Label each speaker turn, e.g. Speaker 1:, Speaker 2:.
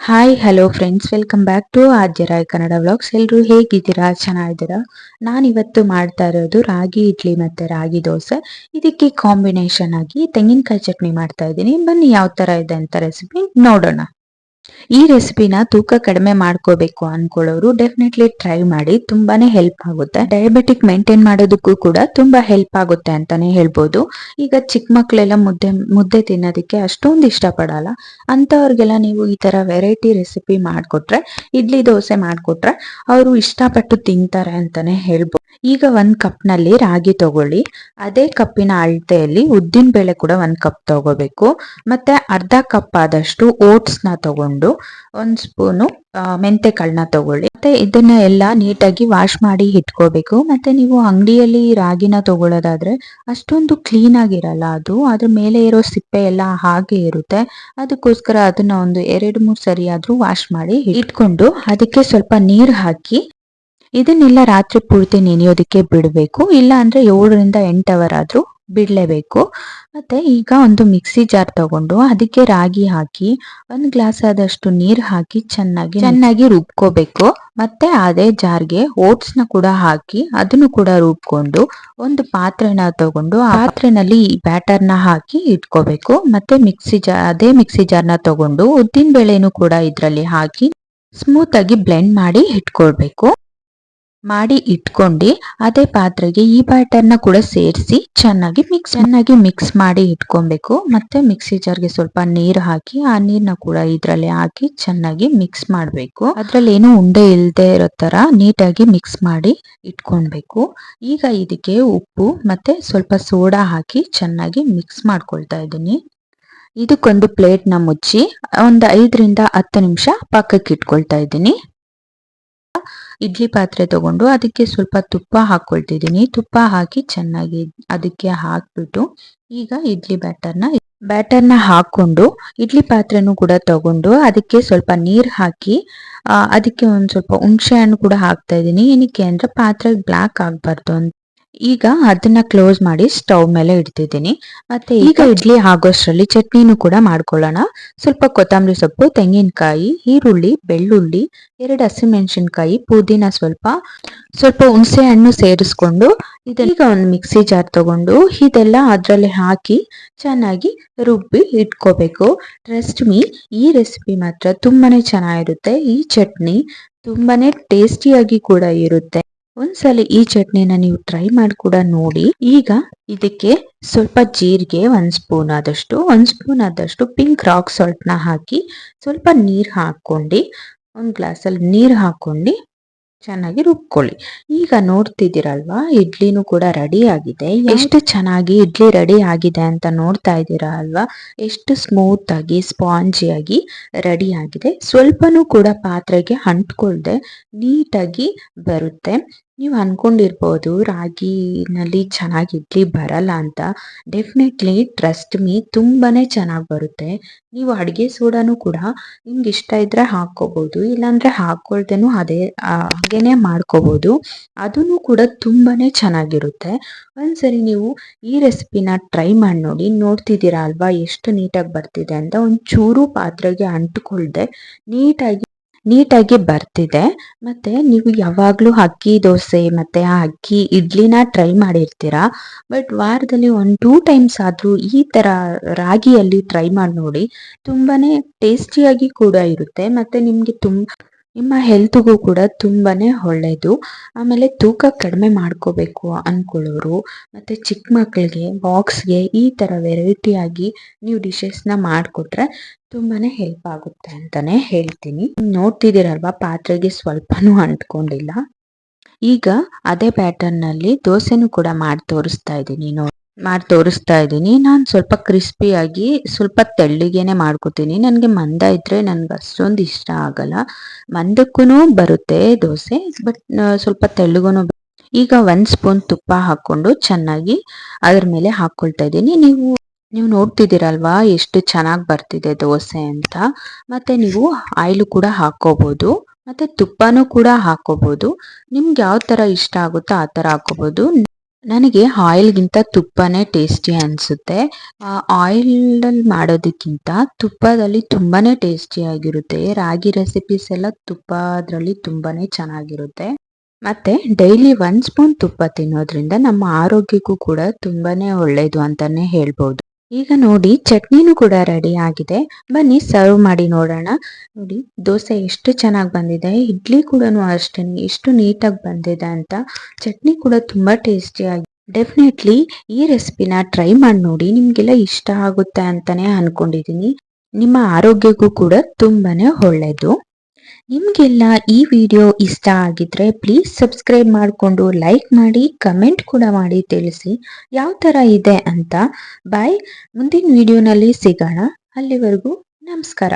Speaker 1: Hi hello friends, welcome back to Adyarai Kannada vlogs. ಎಲ್ಲರೂ ಹೇಗಿದ್ದೀರಾ? ಚೆನ್ನಾಗಿದ್ದೀರಾ? ನಾನಿವತ್ತು ಮಾಡ್ತಾ ಇರೋದು ರಾಗಿ ಇಡ್ಲಿ ಮತ್ತೆ ರಾಗಿ ದೋಸೆ. ಇದಕ್ಕೆ ಕಾಂಬಿನೇಷನ್ ಆಗಿ ತೆಂಗಿನಕಾಯಿ ಚಟ್ನಿ ಮಾಡ್ತಾ ಇದ್ದೀನಿ. ಬನ್ನಿ ಯಾವ ತರ ಇದೆ ಅಂತ ರೆಸಿಪಿ ನೋಡೋಣ. ಈ ರೆಸಿಪಿನ ತೂಕ ಕಡಿಮೆ ಮಾಡ್ಕೋಬೇಕು ಅನ್ಕೊಳ್ಳೋರು ಡೆಫಿನೆಟ್ಲಿ ಟ್ರೈ ಮಾಡಿ. ತುಂಬಾನೇ ಹೆಲ್ಪ್ ಆಗುತ್ತೆ. ಡಯಾಬಿಟಿಕ್ ಮೇಂಟೈನ್ ಮಾಡೋದಕ್ಕೂ ಕೂಡ ತುಂಬಾ ಹೆಲ್ಪ್ ಆಗುತ್ತೆ ಅಂತಾನೆ ಹೇಳ್ಬೋದು. ಈಗ ಚಿಕ್ಕ ಮಕ್ಳೆಲ್ಲ ಮುದ್ದೆ ತಿನ್ನೋದಕ್ಕೆ ಅಷ್ಟೊಂದು ಇಷ್ಟಪಡಲ್ಲ. ಅಂತವ್ರಿಗೆಲ್ಲ ನೀವು ಈ ತರ ವೆರೈಟಿ ರೆಸಿಪಿ ಮಾಡ್ಕೊಟ್ರೆ, ಇಡ್ಲಿ ದೋಸೆ ಮಾಡ್ಕೊಟ್ರೆ ಅವರು ಇಷ್ಟಪಟ್ಟು ತಿಂತಾರೆ ಅಂತಾನೆ ಹೇಳ್ಬೋದು. ಈಗ 1 ಕಪ್ ನಲ್ಲಿ ರಾಗಿ ತಗೊಳ್ಳಿ. ಅದೇ ಕಪ್ಪಿನ ಅಳತೆಯಲ್ಲಿ ಉದ್ದಿನ ಬೇಳೆ ಕೂಡ 1 ಕಪ್ ತಗೋಬೇಕು. ಮತ್ತೆ ಅರ್ಧ ಕಪ್ ಆದಷ್ಟು ಓಟ್ಸ್ ನ ತಗೊಂಡು 1 ಸ್ಪೂನು ಮೆಂತೆ ಕಾಳನ್ನ ತಗೊಳ್ಳಿ. ಮತ್ತೆ ಇದನ್ನ ಎಲ್ಲ ನೀಟಾಗಿ ವಾಶ್ ಮಾಡಿ ಇಟ್ಕೋಬೇಕು. ಮತ್ತೆ ನೀವು ಅಂಗಡಿಯಲ್ಲಿ ರಾಗಿನ ತಗೊಳ್ಳೋದಾದ್ರೆ ಅಷ್ಟೊಂದು ಕ್ಲೀನ್ ಆಗಿರಲ್ಲ. ಅದ್ರ ಮೇಲೆ ಇರೋ ಸಿಪ್ಪೆ ಎಲ್ಲ ಹಾಗೆ ಇರುತ್ತೆ. ಅದಕ್ಕೋಸ್ಕರ ಅದನ್ನ ಒಂದು 2-3 ಸರಿ ಆದ್ರೂ ವಾಶ್ ಮಾಡಿ ಇಟ್ಕೊಂಡು ಅದಕ್ಕೆ ಸ್ವಲ್ಪ ನೀರ್ ಹಾಕಿ ಇದನ್ನೆಲ್ಲ ರಾತ್ರಿ ಪೂರ್ತಿ ನೆನೆಯೋದಕ್ಕೆ ಬಿಡಬೇಕು. ಇಲ್ಲ ಅಂದ್ರೆ 7 ರಿಂದ 8 ಅವರ್ ಆದ್ರೂ ಬಿಡ್ಲೇಬೇಕು. ಮತ್ತೆ ಈಗ ಒಂದು ಮಿಕ್ಸಿ ಜಾರ್ ತಗೊಂಡು ಅದಕ್ಕೆ ರಾಗಿ ಹಾಕಿ 1 ಗ್ಲಾಸ್ ಆದಷ್ಟು ನೀರ್ ಹಾಕಿ ಚೆನ್ನಾಗಿ ರುಬ್ಕೋಬೇಕು. ಮತ್ತೆ ಅದೇ ಜಾರ್ಗೆ ಓಟ್ಸ್ ನ ಕೂಡ ಹಾಕಿ ಅದನ್ನು ಕೂಡ ರುಬ್ಕೊಂಡು ಒಂದು ಪಾತ್ರೆನ ತಗೊಂಡು ಆ ಪಾತ್ರೆನಲ್ಲಿ ಈ ಬ್ಯಾಟರ್ ನ ಹಾಕಿ ಇಟ್ಕೋಬೇಕು. ಮತ್ತೆ ಅದೇ ಮಿಕ್ಸಿ ಜಾರ್ನ ತಗೊಂಡು ಉದ್ದಿನ ಬೇಳೆನು ಕೂಡ ಇದ್ರಲ್ಲಿ ಹಾಕಿ ಸ್ಮೂತ್ ಆಗಿ ಬ್ಲೆಂಡ್ ಮಾಡಿ ಇಟ್ಕೊಂಡು ಅದೇ ಪಾತ್ರೆಗೆ ಈ ಬ್ಯಾಟರ್ನ ಕೂಡ ಸೇರಿಸಿ ಚೆನ್ನಾಗಿ ಮಿಕ್ಸ್ ಮಾಡಿ ಇಟ್ಕೊಬೇಕು. ಮತ್ತೆ ಮಿಕ್ಸಿ ಜಾರ್ಗೆ ಸ್ವಲ್ಪ ನೀರು ಹಾಕಿ ಆ ನೀರ್ನ ಕೂಡ ಇದ್ರಲ್ಲಿ ಹಾಕಿ ಚೆನ್ನಾಗಿ ಮಿಕ್ಸ್ ಮಾಡಬೇಕು. ಅದ್ರಲ್ಲಿ ಏನು ಉಂಡೆ ಇಲ್ಲದೆ ಇರೋ ತರ ನೀಟಾಗಿ ಮಿಕ್ಸ್ ಮಾಡಿ ಇಟ್ಕೊಳ್ಬೇಕು. ಈಗ ಇದಕ್ಕೆ ಉಪ್ಪು ಮತ್ತೆ ಸ್ವಲ್ಪ ಸೋಡಾ ಹಾಕಿ ಚೆನ್ನಾಗಿ ಮಿಕ್ಸ್ ಮಾಡ್ಕೊಳ್ತಾ ಇದ್ದೀನಿ. ಇದಕ್ಕೊಂದು ಪ್ಲೇಟ್ ನ ಮುಚ್ಚಿ ಒಂದು 5 ರಿಂದ 10 ನಿಮಿಷ ಪಕ್ಕಕ್ಕೆ ಇಟ್ಕೊಳ್ತಾ ಇದ್ದೀನಿ. ಇಡ್ಲಿ ಪಾತ್ರೆ ತಗೊಂಡು ಅದಕ್ಕೆ ಸ್ವಲ್ಪ ತುಪ್ಪ ಹಾಕೊಳ್ತಿದ್ದೀನಿ. ತುಪ್ಪ ಹಾಕಿ ಚೆನ್ನಾಗಿ ಅದಕ್ಕೆ ಹಾಕ್ಬಿಟ್ಟು ಈಗ ಇಡ್ಲಿ ಬ್ಯಾಟರ್ನ ಹಾಕೊಂಡು ಇಡ್ಲಿ ಪಾತ್ರೆನೂ ಕೂಡ ತಗೊಂಡು ಅದಕ್ಕೆ ಸ್ವಲ್ಪ ನೀರ್ ಹಾಕಿ ಅದಕ್ಕೆ ಒಂದ್ ಸ್ವಲ್ಪ ಹುಣಸೆ ಹಣ್ಣು ಕೂಡ ಹಾಕ್ತಾ ಇದ್ದೀನಿ. ಏನಕ್ಕೆ ಅಂದ್ರೆ ಪಾತ್ರೆ ಬ್ಲಾಕ್ ಆಗ್ಬಾರ್ದು ಅಂತ. ಈಗ ಅದನ್ನ ಕ್ಲೋಸ್ ಮಾಡಿ ಸ್ಟವ್ ಮೇಲೆ ಇಡ್ತಿದ್ದೀನಿ. ಮತ್ತೆ ಈಗ ಇಡ್ಲಿ ಆಗೋಷ್ಟ್ರಲ್ಲಿ ಚಟ್ನಿನೂ ಕೂಡ ಮಾಡ್ಕೊಳ್ಳೋಣ. ಸ್ವಲ್ಪ ಕೊತ್ತಂಬರಿ ಸೊಪ್ಪು, ತೆಂಗಿನಕಾಯಿ, ಈರುಳ್ಳಿ, ಬೆಳ್ಳುಳ್ಳಿ, 2 ಹಸಿಮೆಣಸಿನಕಾಯಿ, ಪುದೀನ, ಸ್ವಲ್ಪ ಹುಣಸೆ ಹಣ್ಣು ಸೇರಿಸ್ಕೊಂಡು ಈಗ ಒಂದು ಮಿಕ್ಸಿ ಜಾರ್ ತಗೊಂಡು ಇದೆಲ್ಲ ಅದ್ರಲ್ಲಿ ಹಾಕಿ ಚೆನ್ನಾಗಿ ರುಬ್ಬಿ ಇಟ್ಕೋಬೇಕು. ಟ್ರಸ್ಟ್ ಮೀ, ಈ ರೆಸಿಪಿ ಮಾತ್ರ ತುಂಬಾನೇ ಚೆನ್ನಾಗಿರುತ್ತೆ. ಈ ಚಟ್ನಿ ತುಂಬಾನೇ ಟೇಸ್ಟಿಯಾಗಿ ಕೂಡ ಇರುತ್ತೆ. ಒಂದ್ಸಲ ಈ ಚಟ್ನಿನ ನೀವು ಟ್ರೈ ಮಾಡಿ ಕೂಡ ನೋಡಿ. ಈಗ ಇದಕ್ಕೆ ಸ್ವಲ್ಪ ಜೀರಿಗೆ, 1 ಸ್ಪೂನ್ ಆದಷ್ಟು ಪಿಂಕ್ ರಾಕ್ ಸಾಲ್ಟ್ ನ ಹಾಕಿ ಸ್ವಲ್ಪ ನೀರ್ ಹಾಕೊಂಡು 1 ಗ್ಲಾಸಲ್ಲಿ ನೀರ್ ಹಾಕೊಂಡು ಚೆನ್ನಾಗಿ ರುಬ್ಕೊಳ್ಳಿ. ಈಗ ನೋಡ್ತಿದ್ದೀರಲ್ವಾ, ಇಡ್ಲಿನೂ ಕೂಡ ರೆಡಿ ಆಗಿದೆ. ಎಷ್ಟು ಚೆನ್ನಾಗಿ ಇಡ್ಲಿ ರೆಡಿ ಆಗಿದೆ ಅಂತ ನೋಡ್ತಾ ಇದ್ದೀರಾ ಅಲ್ವಾ? ಎಷ್ಟು ಸ್ಮೂತ್ ಆಗಿ ಸ್ಪಾಂಜಿಯಾಗಿ ರೆಡಿ ಆಗಿದೆ. ಸ್ವಲ್ಪನೂ ಕೂಡ ಪಾತ್ರೆಗೆ ಅಂಟ್ಕೊಳ್ದೆ ನೀಟಾಗಿ ಬರುತ್ತೆ. ನೀವು ಅನ್ಕೊಂಡಿರ್ಬೋದು ರಾಗಿನಲ್ಲಿ ಚೆನ್ನಾಗಿ ಇಡ್ಲಿ ಬರಲ್ಲ ಅಂತ. ಡೆಫಿನೆಟ್ಲಿ ಟ್ರಸ್ಟ್ ಮೀ, ತುಂಬಾನೇ ಚೆನ್ನಾಗಿ ಬರುತ್ತೆ. ನೀವು ಅಡಿಗೆ ಸೋಡಾನು ಕೂಡ ನಿಮ್ಗೆ ಇಷ್ಟ ಇದ್ರೆ ಹಾಕೋಬಹುದು, ಇಲ್ಲಾಂದ್ರೆ ಹಾಕೊಳ್ದೇನು ಹಾಗೇನೆ ಮಾಡ್ಕೋಬಹುದು. ಅದನ್ನು ಕೂಡ ತುಂಬಾನೇ ಚೆನ್ನಾಗಿರುತ್ತೆ. ಒಂದ್ಸರಿ ನೀವು ಈ ರೆಸಿಪಿನ ಟ್ರೈ ಮಾಡಿ ನೋಡಿ. ನೋಡ್ತಿದ್ದೀರಾ ಅಲ್ವಾ ಎಷ್ಟು ನೀಟಾಗಿ ಬರ್ತಿದೆ ಅಂತ. ಒಂಚೂರು ಪಾತ್ರೆಗೆ ಅಂಟ್ಕೊಳ್ದೆ ನೀಟಾಗಿ ಬರ್ತಿದೆ. ಮತ್ತೆ ನೀವು ಯಾವಾಗ್ಲೂ ಅಕ್ಕಿ ದೋಸೆ ಮತ್ತೆ ಆ ಅಕ್ಕಿ ಇಡ್ಲಿನ ಟ್ರೈ ಮಾಡಿರ್ತೀರಾ. ಬಟ್ ವಾರದಲ್ಲಿ 1-2 ಟೈಮ್ಸ್ ಆದ್ರೂ ಈ ತರ ರಾಗಿಯಲ್ಲಿ ಟ್ರೈ ಮಾಡಿ ನೋಡಿ. ತುಂಬಾನೇ ಟೇಸ್ಟಿಯಾಗಿ ಕೂಡ ಇರುತ್ತೆ. ಮತ್ತೆ ನಿಮ್ಗೆ ನಿಮ್ಮ ಹೆಲ್ತ್ಗೂ ಕೂಡ ತುಂಬಾನೇ ಒಳ್ಳೇದು. ಆಮೇಲೆ ತೂಕ ಕಡಿಮೆ ಮಾಡ್ಕೋಬೇಕು ಅನ್ಕೊಳ್ಳೋರು ಮತ್ತೆ ಚಿಕ್ಕ ಮಕ್ಕಳಿಗೆ ಬಾಕ್ಸ್ಗೆ ಈ ತರ ವೆರೈಟಿ ಆಗಿ ನೀವು ಡಿಶಸ್ ನ ಮಾಡ್ಕೊಟ್ರೆ ತುಂಬಾನೇ ಹೆಲ್ಪ್ ಆಗುತ್ತೆ ಅಂತಾನೆ ಹೇಳ್ತೀನಿ. ನೋಡ್ತಿದ್ದೀರಲ್ವಾ, ಪಾತ್ರೆಗೆ ಸ್ವಲ್ಪನೂ ಅಂಟ್ಕೊಂಡಿಲ್ಲ. ಈಗ ಅದೇ ಪ್ಯಾಟರ್ನ್ ನಲ್ಲಿ ದೋಸೆನೂ ಕೂಡ ಮಾಡಿ ತೋರಿಸ್ತಾ ಇದ್ದೀನಿ. ನಾನು ಸ್ವಲ್ಪ ಕ್ರಿಸ್ಪಿಯಾಗಿ ಸ್ವಲ್ಪ ತೆಳ್ಳಗೇನೆ ಮಾಡ್ಕೋತೀನಿ. ನನಗೆ ಮಂದ ಇದ್ರೆ ನನ್ಗೆ ಅಷ್ಟೊಂದು ಇಷ್ಟ ಆಗಲ್ಲ. ಮಂದಕ್ಕೂ ಬರುತ್ತೆ ದೋಸೆ, ಬಟ್ ಸ್ವಲ್ಪ ತೆಳ್ಳಗೂನು. ಈಗ 1 ಸ್ಪೂನ್ ತುಪ್ಪ ಹಾಕೊಂಡು ಚೆನ್ನಾಗಿ ಅದ್ರ ಮೇಲೆ ಹಾಕೊಳ್ತಾ ಇದ್ದೀನಿ. ನೀವು ನೋಡ್ತಿದ್ದೀರಲ್ವಾ ಎಷ್ಟು ಚೆನ್ನಾಗಿ ಬರ್ತಿದೆ ದೋಸೆ ಅಂತ. ಮತ್ತೆ ನೀವು ಆಯಿಲ್ ಕೂಡ ಹಾಕೋಬಹುದು, ಮತ್ತೆ ತುಪ್ಪನೂ ಕೂಡ ಹಾಕೋಬಹುದು. ನಿಮ್ಗೆ ಯಾವ ತರ ಇಷ್ಟ ಆಗುತ್ತೋ ಆ ತರ ಹಾಕೋಬಹುದು. ನನಗೆ ಆಯಿಲ್ಗಿಂತ ತುಪ್ಪನೇ ಟೇಸ್ಟಿ ಅನಿಸುತ್ತೆ. ಆಯಿಲಲ್ಲಿ ಮಾಡೋದಕ್ಕಿಂತ ತುಪ್ಪದಲ್ಲಿ ತುಂಬಾನೇ ಟೇಸ್ಟಿಯಾಗಿರುತ್ತೆ. ರಾಗಿ ರೆಸಿಪೀಸ್ ಎಲ್ಲ ತುಪ್ಪದ್ರಲ್ಲಿ ತುಂಬಾನೇ ಚೆನ್ನಾಗಿರುತ್ತೆ. ಮತ್ತೆ ಡೈಲಿ 1 ಸ್ಪೂನ್ ತುಪ್ಪ ತಿನ್ನೋದ್ರಿಂದ ನಮ್ಮ ಆರೋಗ್ಯಕ್ಕೂ ಕೂಡ ತುಂಬಾನೇ ಒಳ್ಳೇದು ಅಂತಾನೆ ಹೇಳ್ಬೋದು. ಈಗ ನೋಡಿ ಚಟ್ನಿನೂ ಕೂಡ ರೆಡಿ ಆಗಿದೆ. ಬನ್ನಿ ಸರ್ವ್ ಮಾಡಿ ನೋಡೋಣ. ನೋಡಿ ದೋಸೆ ಎಷ್ಟು ಚೆನ್ನಾಗಿ ಬಂದಿದೆ. ಇಡ್ಲಿ ಕೂಡ ಅಷ್ಟೇನೆ ಎಷ್ಟು ನೀಟಾಗಿ ಬಂದಿದೆ ಅಂತ. ಚಟ್ನಿ ಕೂಡ ತುಂಬಾ ಟೇಸ್ಟಿಯಾಗಿ ಡೆಫಿನೆಟ್ಲಿ ಈ ರೆಸಿಪಿನ ಟ್ರೈ ಮಾಡಿ ನೋಡಿ. ನಿಮ್ಗೆಲ್ಲ ಇಷ್ಟ ಆಗುತ್ತೆ ಅಂತಾನೆ ಅನ್ಕೊಂಡಿದೀನಿ. ನಿಮ್ಮ ಆರೋಗ್ಯಕ್ಕೂ ಕೂಡ ತುಂಬಾನೇ ಒಳ್ಳೇದು. ನಿಮಗೆಲ್ಲ ಈ ವಿಡಿಯೋ ಇಷ್ಟ ಆಗಿದ್ರೆ ಪ್ಲೀಸ್ ಸಬ್ಸ್ಕ್ರೈಬ್ ಮಾಡಿಕೊಂಡು ಲೈಕ್ ಮಾಡಿ, ಕಮೆಂಟ್ ಕೂಡ ಮಾಡಿ ತಿಳಿಸಿ ಯಾವ ಥರ ಇದೆ ಅಂತ. ಬಾಯ್. ಮುಂದಿನ ವಿಡಿಯೋನಲ್ಲಿ ಸಿಗೋಣ. ಅಲ್ಲಿವರೆಗೂ ನಮಸ್ಕಾರ.